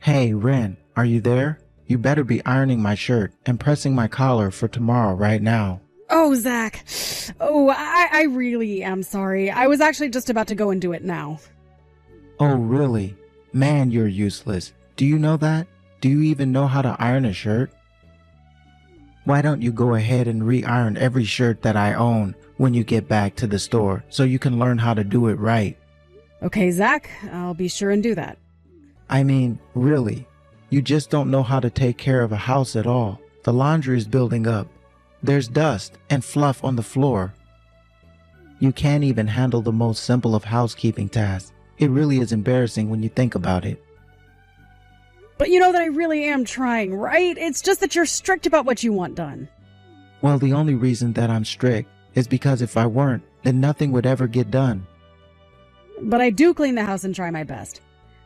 Hey, Ren, are you there? You better be ironing my shirt and pressing my collar for tomorrow right now. Oh, Zach. Oh, I really am sorry. I was actually just about to go and do it now. Oh, really? Man, you're useless. Do you know that? Do you even know how to iron a shirt? Why don't you go ahead and re-iron every shirt that I own when you get back to the store so you can learn how to do it right? Okay, Zach, I'll be sure and do that. I mean, really, you just don't know how to take care of a house at all. The laundry is building up. There's dust and fluff on the floor. You can't even handle the most simple of housekeeping tasks. It really is embarrassing when you think about it. But you know that I really am trying, right? It's just that you're strict about what you want done. Well, the only reason that I'm strict is because if I weren't, then nothing would ever get done. But I do clean the house and try my best.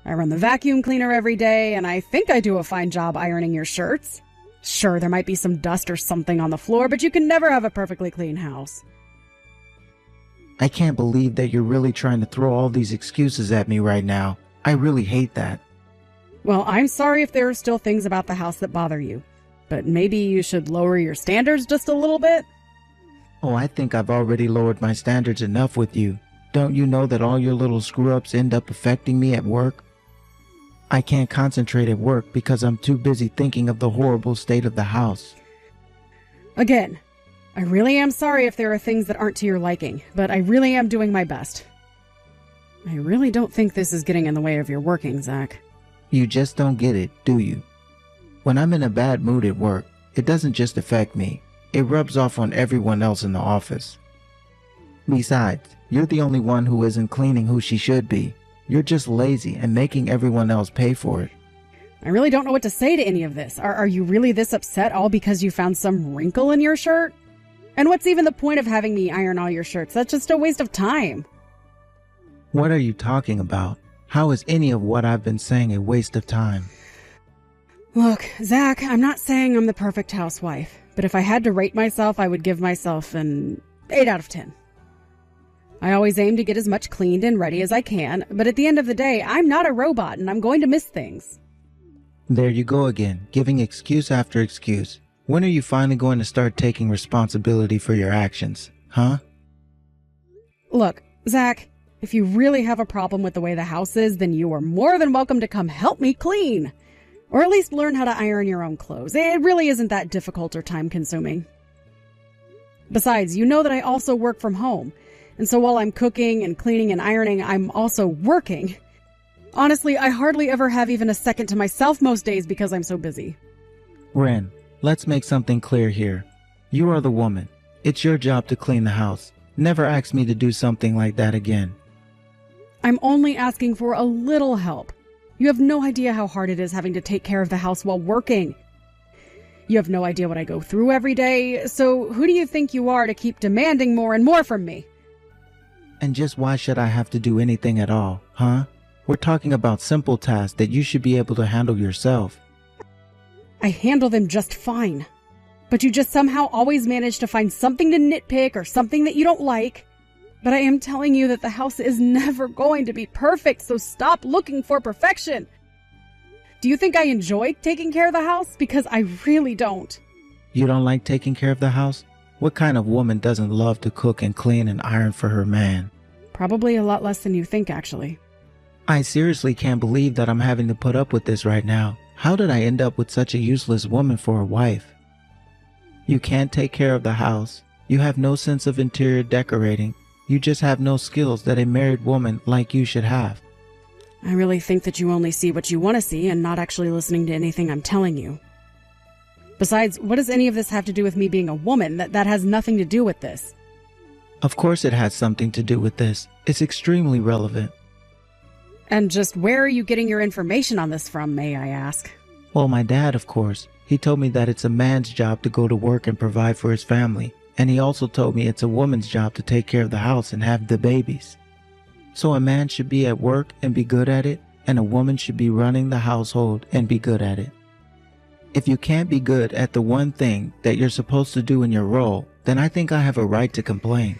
I run the vacuum cleaner every day, and I think I do a fine job ironing your shirts. Sure, there might be some dust or something on the floor, but you can never have a perfectly clean house. I can't believe that you're really trying to throw all these excuses at me right now. I really hate that. Well, I'm sorry if there are still things about the house that bother you, but maybe you should lower your standards just a little bit? Oh, I think I've already lowered my standards enough with you. Don't you know that all your little screw-ups end up affecting me at work? I can't concentrate at work because I'm too busy thinking of the horrible state of the house. Again, I really am sorry if there are things that aren't to your liking, but I really am doing my best. I really don't think this is getting in the way of your working, Zach. You just don't get it, do you? When I'm in a bad mood at work, it doesn't just affect me. It rubs off on everyone else in the office. Besides, you're the only one who isn't cleaning who she should be. You're just lazy and making everyone else pay for it. I really don't know what to say to any of this. Are you really this upset all because you found some wrinkle in your shirt? And what's even the point of having me iron all your shirts? That's just a waste of time. What are you talking about? How is any of what I've been saying a waste of time? Look, Zach, I'm not saying I'm the perfect housewife, but if I had to rate myself, I would give myself an 8 out of 10. I always aim to get as much cleaned and ready as I can, but at the end of the day, I'm not a robot and I'm going to miss things. There you go again, giving excuse after excuse. When are you finally going to start taking responsibility for your actions, huh? Look, Zach, if you really have a problem with the way the house is, then you are more than welcome to come help me clean. Or at least learn how to iron your own clothes. It really isn't that difficult or time-consuming. Besides, you know that I also work from home. And so while I'm cooking and cleaning and ironing, I'm also working. Honestly, I hardly ever have even a second to myself most days because I'm so busy. Ren, let's make something clear here. You are the woman. It's your job to clean the house. Never ask me to do something like that again. I'm only asking for a little help. You have no idea how hard it is having to take care of the house while working. You have no idea what I go through every day, so who do you think you are to keep demanding more and more from me? And just why should I have to do anything at all, huh? We're talking about simple tasks that you should be able to handle yourself. I handle them just fine. But you just somehow always manage to find something to nitpick or something that you don't like. But I am telling you that the house is never going to be perfect, so stop looking for perfection. Do you think I enjoy taking care of the house? Because I really don't. You don't like taking care of the house? What kind of woman doesn't love to cook and clean and iron for her man? Probably a lot less than you think, actually. I seriously can't believe that I'm having to put up with this right now. How did I end up with such a useless woman for a wife? You can't take care of the house. You have no sense of interior decorating. You just have no skills that a married woman like you should have. I really think that you only see what you want to see and not actually listening to anything I'm telling you. Besides, what does any of this have to do with me being a woman? That has nothing to do with this. Of course it has something to do with this. It's extremely relevant. And just where are you getting your information on this from, may I ask? Well, my dad, of course. He told me that it's a man's job to go to work and provide for his family. And he also told me it's a woman's job to take care of the house and have the babies. So a man should be at work and be good at it, and a woman should be running the household and be good at it. If you can't be good at the one thing that you're supposed to do in your role, then I think I have a right to complain.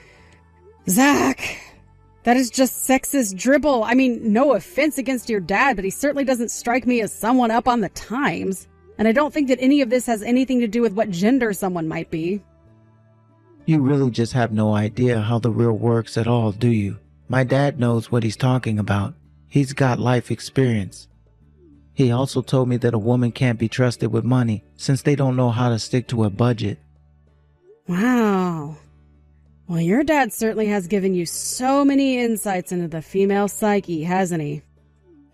Zach! That is just sexist dribble. I mean, no offense against your dad, but he certainly doesn't strike me as someone up on the times. And I don't think that any of this has anything to do with what gender someone might be. You really just have no idea how the real works at all, do you? My dad knows what he's talking about. He's got life experience. He also told me that a woman can't be trusted with money since they don't know how to stick to a budget. Wow. Well, your dad certainly has given you so many insights into the female psyche, hasn't he?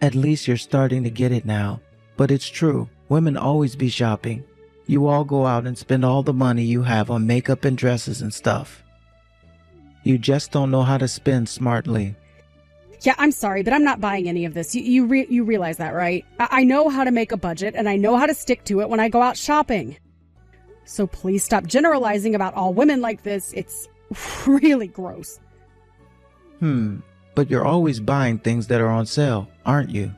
At least you're starting to get it now. But it's true. Women always be shopping. You all go out and spend all the money you have on makeup and dresses and stuff. You just don't know how to spend smartly. Yeah, I'm sorry, but I'm not buying any of this. You realize that, right? I know how to make a budget, and I know how to stick to it when I go out shopping. So please stop generalizing about all women like this. It's really gross. But you're always buying things that are on sale, aren't you?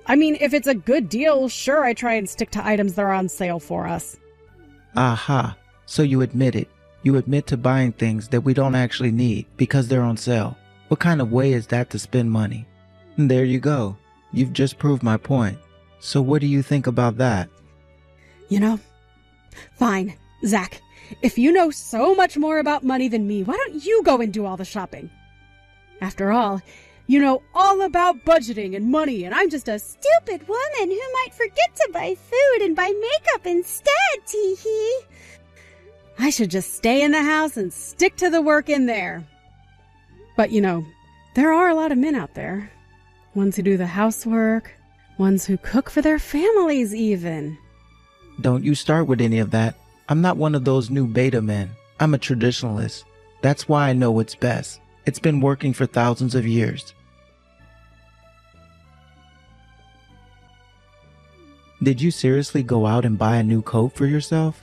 I mean, if it's a good deal, sure, I try and stick to items that are on sale for us. Aha, so you admit it. You admit to buying things that we don't actually need because they're on sale. What kind of way is that to spend money? And there you go. You've just proved my point. So what do you think about that? You know, fine, Zach. If you know so much more about money than me, why don't you go and do all the shopping? After all, you know all about budgeting and money, and I'm just a stupid woman who might forget to buy food and buy makeup instead, tee-hee. I should just stay in the house and stick to the work in there. But you know, there are a lot of men out there. Ones who do the housework, ones who cook for their families even. Don't you start with any of that. I'm not one of those new beta men. I'm a traditionalist. That's why I know what's best. It's been working for thousands of years. Did you seriously go out and buy a new coat for yourself?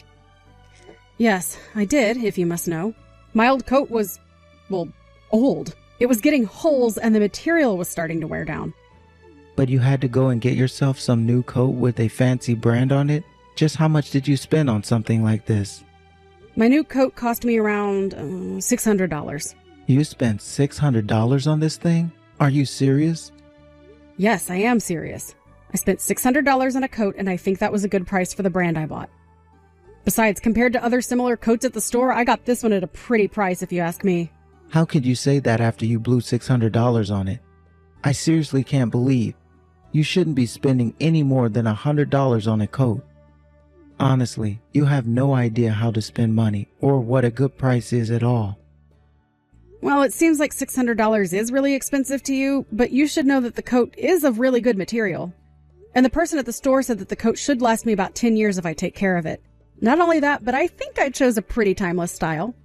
Yes, I did, if you must know. My old coat was, well, old. It was getting holes and the material was starting to wear down. But you had to go and get yourself some new coat with a fancy brand on it? Just how much did you spend on something like this? My new coat cost me around $600. You spent $600 on this thing? Are you serious? Yes, I am serious. I spent $600 on a coat, and I think that was a good price for the brand I bought. Besides, compared to other similar coats at the store, I got this one at a pretty price, if you ask me. How could you say that after you blew $600 on it? I seriously can't believe. You shouldn't be spending any more than $100 on a coat. Honestly, you have no idea how to spend money or what a good price is at all. Well, it seems like $600 is really expensive to you, but you should know that the coat is of really good material. And the person at the store said that the coat should last me about 10 years if I take care of it. Not only that, but I think I chose a pretty timeless style.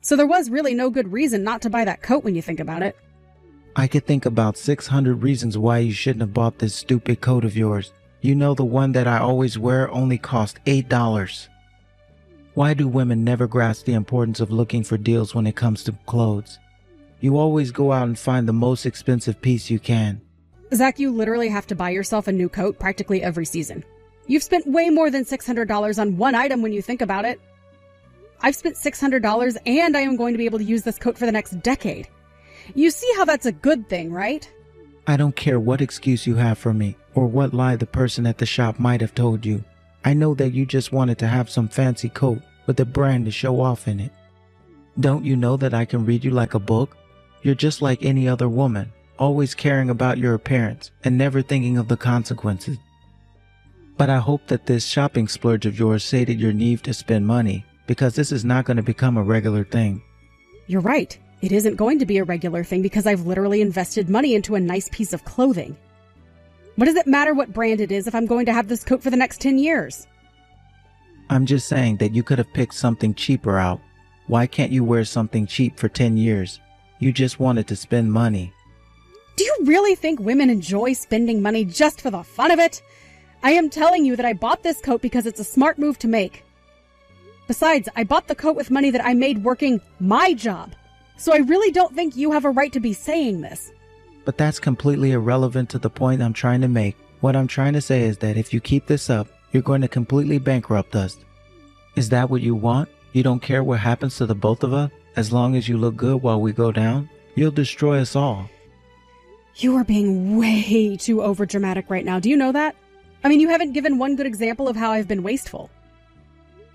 So there was really no good reason not to buy that coat when you think about it. I could think about 600 reasons why you shouldn't have bought this stupid coat of yours. You know, the one that I always wear only cost $8. Why do women never grasp the importance of looking for deals when it comes to clothes? You always go out and find the most expensive piece you can. Zach, you literally have to buy yourself a new coat practically every season. You've spent way more than $600 on one item when you think about it. I've spent $600 and I am going to be able to use this coat for the next decade. You see how that's a good thing, right? I don't care what excuse you have for me or what lie the person at the shop might have told you. I know that you just wanted to have some fancy coat with a brand to show off in it. Don't you know that I can read you like a book? You're just like any other woman, always caring about your appearance and never thinking of the consequences. But I hope that this shopping splurge of yours sated your need to spend money, because this is not going to become a regular thing. You're right. It isn't going to be a regular thing because I've literally invested money into a nice piece of clothing. What does it matter what brand it is if I'm going to have this coat for the next 10 years? I'm just saying that you could have picked something cheaper out. Why can't you wear something cheap for 10 years? You just wanted to spend money. Do you really think women enjoy spending money just for the fun of it? I am telling you that I bought this coat because it's a smart move to make. Besides, I bought the coat with money that I made working my job. So I really don't think you have a right to be saying this. But that's completely irrelevant to the point I'm trying to make. What I'm trying to say is that if you keep this up, you're going to completely bankrupt us. Is that what you want? You don't care what happens to the both of us, as long as you look good while we go down? You'll destroy us all. You are being way too overdramatic right now. Do you know that? I mean, you haven't given one good example of how I've been wasteful.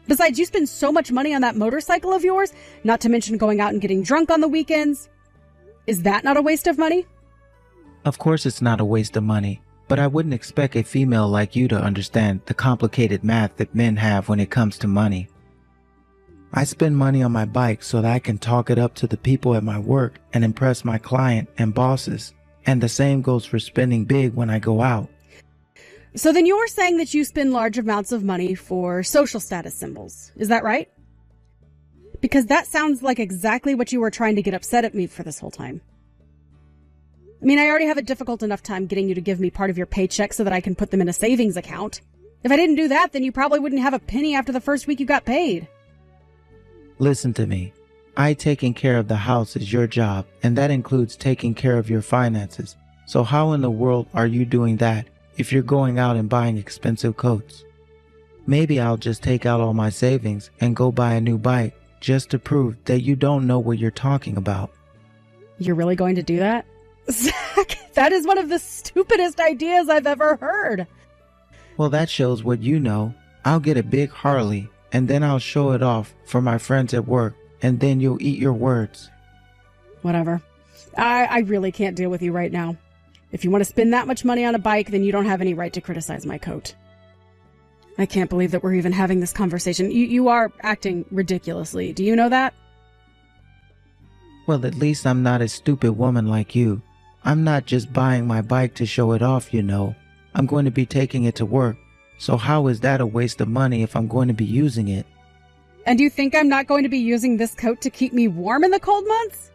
Besides, you spend so much money on that motorcycle of yours, not to mention going out and getting drunk on the weekends. Is that not a waste of money? Of course it's not a waste of money, but I wouldn't expect a female like you to understand the complicated math that men have when it comes to money. I spend money on my bike so that I can talk it up to the people at my work and impress my client and bosses. And the same goes for spending big when I go out. So then you're saying that you spend large amounts of money for social status symbols. Is that right? Because that sounds like exactly what you were trying to get upset at me for this whole time. I mean, I already have a difficult enough time getting you to give me part of your paycheck so that I can put them in a savings account. If I didn't do that, then you probably wouldn't have a penny after the first week you got paid. Listen to me. Taking care of the house is your job, and that includes taking care of your finances. So how in the world are you doing that if you're going out and buying expensive coats? Maybe I'll just take out all my savings and go buy a new bike just to prove that you don't know what you're talking about. You're really going to do that? Zach, that is one of the stupidest ideas I've ever heard. Well, that shows what you know. I'll get a big Harley, and then I'll show it off for my friends at work, and then you'll eat your words. Whatever. I really can't deal with you right now. If you want to spend that much money on a bike, then you don't have any right to criticize my coat. I can't believe that we're even having this conversation. You are acting ridiculously. Do you know that? Well, at least I'm not a stupid woman like you. I'm not just buying my bike to show it off, you know. I'm going to be taking it to work. So how is that a waste of money if I'm going to be using it? And you think I'm not going to be using this coat to keep me warm in the cold months?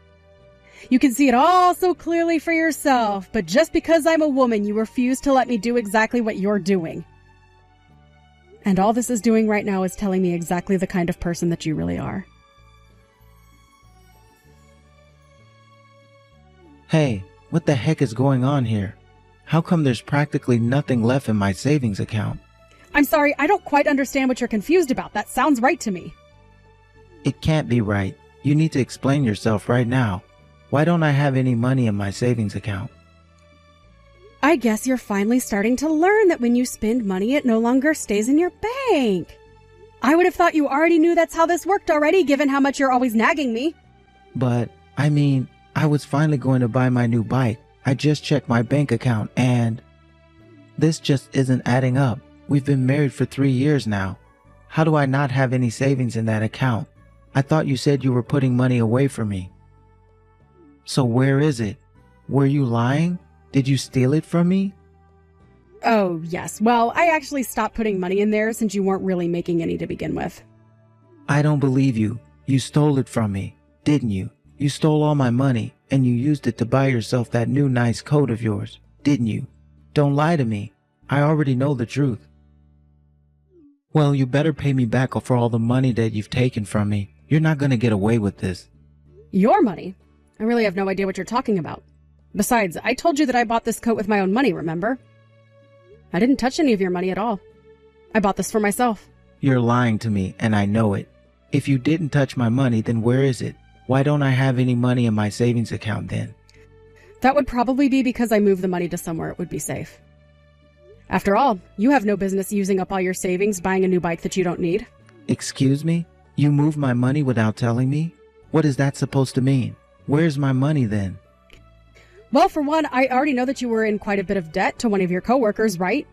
You can see it all so clearly for yourself, but just because I'm a woman, you refuse to let me do exactly what you're doing. And all this is doing right now is telling me exactly the kind of person that you really are. Hey, what the heck is going on here? How come there's practically nothing left in my savings account? I'm sorry, I don't quite understand what you're confused about. That sounds right to me. It can't be right. You need to explain yourself right now. Why don't I have any money in my savings account? I guess you're finally starting to learn that when you spend money, it no longer stays in your bank. I would have thought you already knew that's how this worked already, given how much you're always nagging me. But, I was finally going to buy my new bike. I just checked my bank account and this just isn't adding up. We've been married for 3 years now. How do I not have any savings in that account? I thought you said you were putting money away for me. So where is it? Were you lying? Did you steal it from me? Oh, yes. Well, I actually stopped putting money in there since you weren't really making any to begin with. I don't believe you. You stole it from me, didn't you? You stole all my money and you used it to buy yourself that new nice coat of yours, didn't you? Don't lie to me. I already know the truth. Well, you better pay me back for all the money that you've taken from me. You're not going to get away with this. Your money? I really have no idea what you're talking about. Besides, I told you that I bought this coat with my own money, remember? I didn't touch any of your money at all. I bought this for myself. You're lying to me, and I know it. If you didn't touch my money, then where is it? Why don't I have any money in my savings account then? That would probably be because I moved the money to somewhere it would be safe. After all, you have no business using up all your savings buying a new bike that you don't need. Excuse me? You moved my money without telling me? What is that supposed to mean? Where's my money then? Well, for one, I already know that you were in quite a bit of debt to one of your coworkers, right?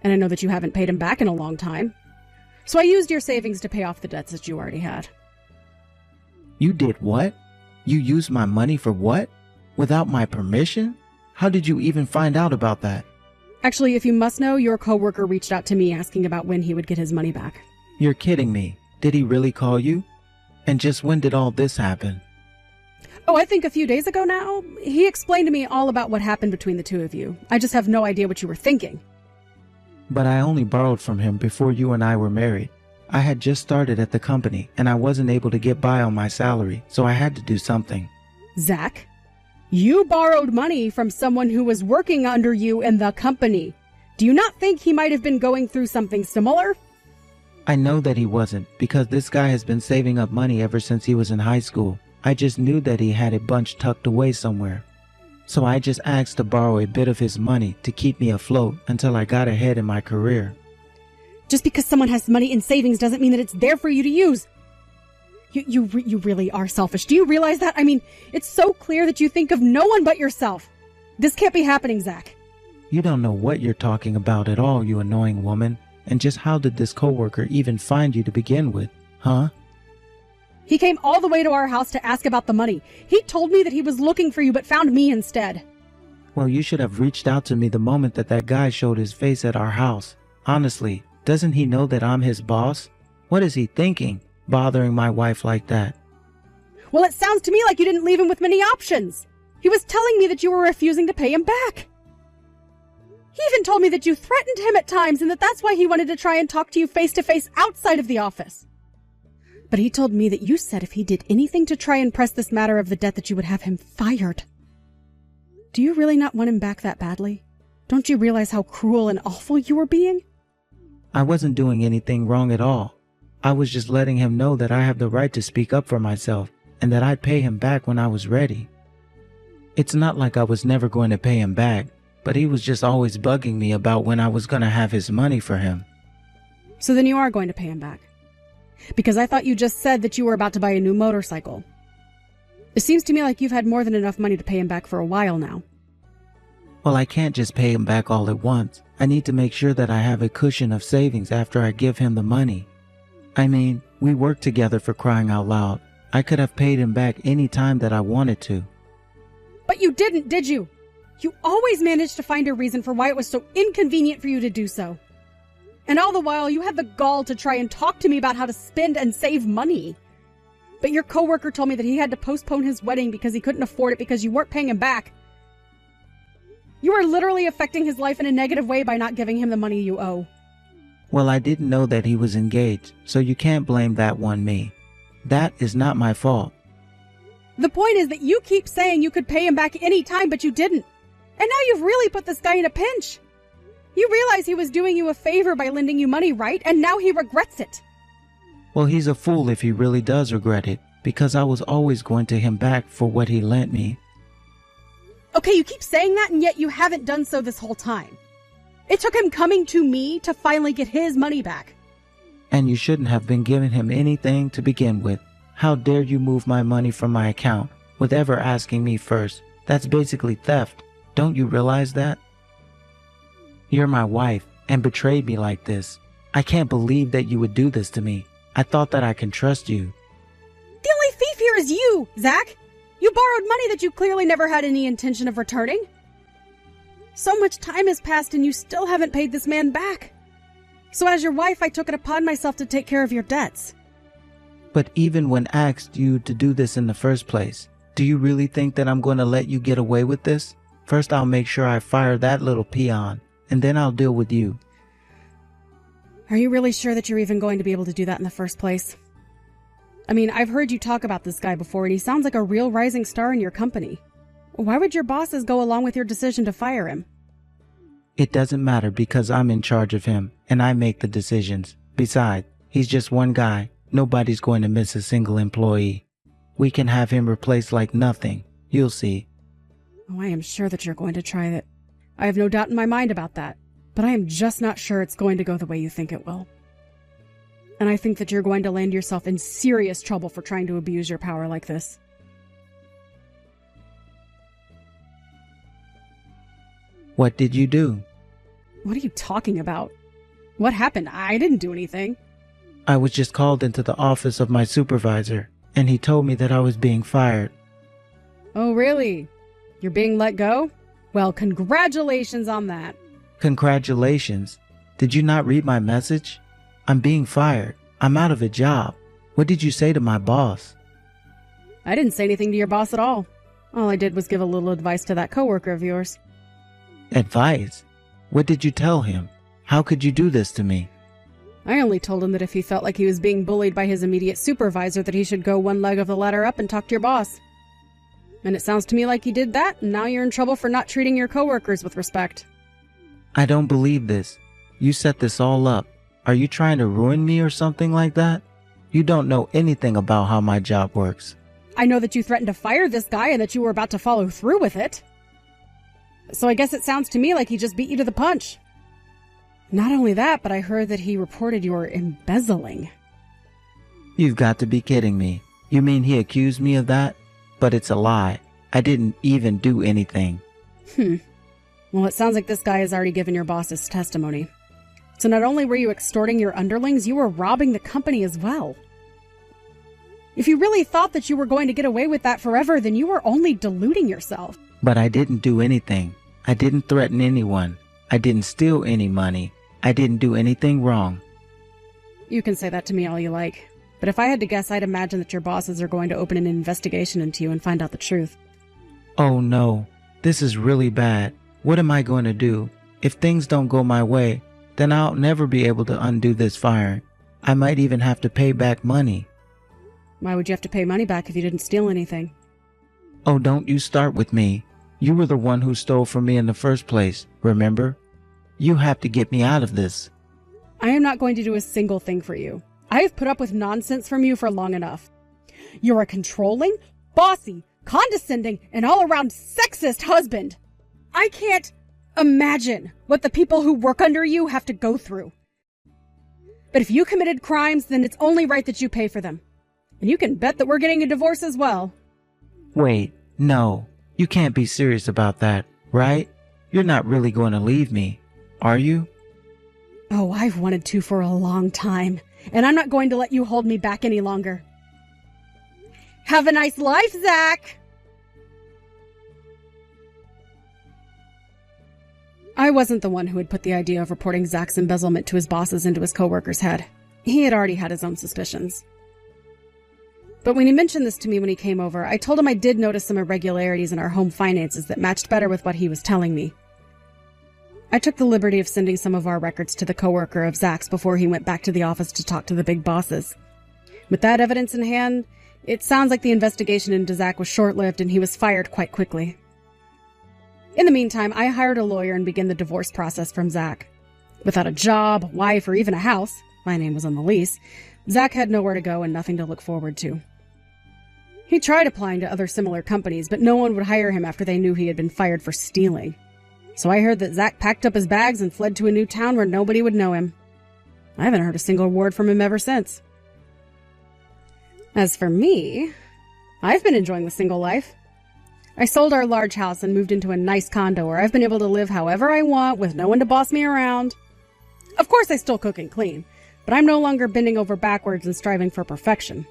And I know that you haven't paid him back in a long time. So I used your savings to pay off the debts that you already had. You did what? You used my money for what? Without my permission? How did you even find out about that? Actually, if you must know, your coworker reached out to me asking about when he would get his money back. You're kidding me. Did he really call you? And just when did all this happen? Oh, I think a few days ago now. He explained to me all about what happened between the two of you. I just have no idea what you were thinking. But I only borrowed from him before you and I were married. I had just started at the company and I wasn't able to get by on my salary, so I had to do something. Zach, you borrowed money from someone who was working under you in the company. Do you not think he might have been going through something similar? I know that he wasn't, because this guy has been saving up money ever since he was in high school. I just knew that he had a bunch tucked away somewhere. So I just asked to borrow a bit of his money to keep me afloat until I got ahead in my career. Just because someone has money in savings doesn't mean that it's there for you to use. You really are selfish. Do you realize that? I mean, it's so clear that you think of no one but yourself. This can't be happening, Zach. You don't know what you're talking about at all, you annoying woman. And just how did this coworker even find you to begin with, huh? He came all the way to our house to ask about the money. He told me that he was looking for you but found me instead. Well, you should have reached out to me the moment that guy showed his face at our house. Honestly, doesn't he know that I'm his boss? What is he thinking, bothering my wife like that? Well, it sounds to me like you didn't leave him with many options. He was telling me that you were refusing to pay him back. He even told me that you threatened him at times and that that's why he wanted to try and talk to you face to face outside of the office. But he told me that you said if he did anything to try and press this matter of the debt that you would have him fired. Do you really not want him back that badly? Don't you realize how cruel and awful you were being? I wasn't doing anything wrong at all. I was just letting him know that I have the right to speak up for myself and that I'd pay him back when I was ready. It's not like I was never going to pay him back, but he was just always bugging me about when I was going to have his money for him. So then you are going to pay him back? Because I thought you just said that you were about to buy a new motorcycle. It seems to me like you've had more than enough money to pay him back for a while now. Well, I can't just pay him back all at once. I need to make sure that I have a cushion of savings after I give him the money. I mean, we worked together, for crying out loud. I could have paid him back any time that I wanted to. But you didn't, did you? You always managed to find a reason for why it was so inconvenient for you to do so. And all the while, you had the gall to try and talk to me about how to spend and save money. But your coworker told me that he had to postpone his wedding because he couldn't afford it because you weren't paying him back. You are literally affecting his life in a negative way by not giving him the money you owe. Well, I didn't know that he was engaged, so you can't blame that on me. That is not my fault. The point is that you keep saying you could pay him back any time, but you didn't. And now you've really put this guy in a pinch. You realize he was doing you a favor by lending you money, right? And now he regrets it. Well, he's a fool if he really does regret it, because I was always going to him back for what he lent me. Okay, you keep saying that, and yet you haven't done so this whole time. It took him coming to me to finally get his money back. And you shouldn't have been giving him anything to begin with. How dare you move my money from my account with ever asking me first? That's basically theft. Don't you realize that? You're my wife and betrayed me like this. I can't believe that you would do this to me. I thought that I can trust you. The only thief here is you, Zach. You borrowed money that you clearly never had any intention of returning. So much time has passed and you still haven't paid this man back. So as your wife, I took it upon myself to take care of your debts. But even when asked you to do this in the first place, do you really think that I'm going to let you get away with this? First, I'll make sure I fire that little peon, and then I'll deal with you. Are you really sure that you're even going to be able to do that in the first place? I mean, I've heard you talk about this guy before, and he sounds like a real rising star in your company. Why would your bosses go along with your decision to fire him? It doesn't matter because I'm in charge of him, and I make the decisions. Besides, he's just one guy. Nobody's going to miss a single employee. We can have him replaced like nothing. You'll see. Oh, I am sure that you're going to try that. I have no doubt in my mind about that. But I am just not sure it's going to go the way you think it will. And I think that you're going to land yourself in serious trouble for trying to abuse your power like this. What did you do? What are you talking about? What happened? I didn't do anything. I was just called into the office of my supervisor, and he told me that I was being fired. Oh, really? You're being let go? Well, congratulations on that. Congratulations. Did you not read my message? I'm being fired. I'm out of a job. What did you say to my boss? I didn't say anything to your boss at all. All I did was give a little advice to that coworker of yours. Advice? What did you tell him? How could you do this to me? I only told him that if he felt like he was being bullied by his immediate supervisor, that he should go one leg of the ladder up and talk to your boss. And it sounds to me like he did that, and now you're in trouble for not treating your coworkers with respect. I don't believe this. You set this all up. Are you trying to ruin me or something like that? You don't know anything about how my job works. I know that you threatened to fire this guy and that you were about to follow through with it. So I guess it sounds to me like he just beat you to the punch. Not only that, but I heard that he reported you were embezzling. You've got to be kidding me. You mean he accused me of that? But it's a lie. I didn't even do anything. Well, it sounds like this guy has already given your boss's testimony. So not only were you extorting your underlings, you were robbing the company as well. If you really thought that you were going to get away with that forever, then you were only deluding yourself. But I didn't do anything. I didn't threaten anyone. I didn't steal any money. I didn't do anything wrong. You can say that to me all you like. But if I had to guess, I'd imagine that your bosses are going to open an investigation into you and find out the truth. Oh no, this is really bad. What am I going to do? If things don't go my way, then I'll never be able to undo this firing. I might even have to pay back money. Why would you have to pay money back if you didn't steal anything? Oh, don't you start with me. You were the one who stole from me in the first place, remember? You have to get me out of this. I am not going to do a single thing for you. I have put up with nonsense from you for long enough. You're a controlling, bossy, condescending, and all-around sexist husband. I can't imagine what the people who work under you have to go through. But if you committed crimes, then it's only right that you pay for them. And you can bet that we're getting a divorce as well. Wait, no. You can't be serious about that, right? You're not really going to leave me, are you? Oh, I've wanted to for a long time, and I'm not going to let you hold me back any longer. Have a nice life, Zach! I wasn't the one who had put the idea of reporting Zach's embezzlement to his bosses into his coworker's head. He had already had his own suspicions. But when he mentioned this to me when he came over, I told him I did notice some irregularities in our home finances that matched better with what he was telling me. I took the liberty of sending some of our records to the coworker of Zach's before he went back to the office to talk to the big bosses. With that evidence in hand, it sounds like the investigation into Zach was short-lived and he was fired quite quickly. In the meantime, I hired a lawyer and began the divorce process from Zach. Without a job, wife, or even a house, my name was on the lease, Zach had nowhere to go and nothing to look forward to. He tried applying to other similar companies, but no one would hire him after they knew he had been fired for stealing. So I heard that Zach packed up his bags and fled to a new town where nobody would know him. I haven't heard a single word from him ever since. As for me, I've been enjoying the single life. I sold our large house and moved into a nice condo where I've been able to live however I want with no one to boss me around. Of course I still cook and clean, but I'm no longer bending over backwards and striving for perfection.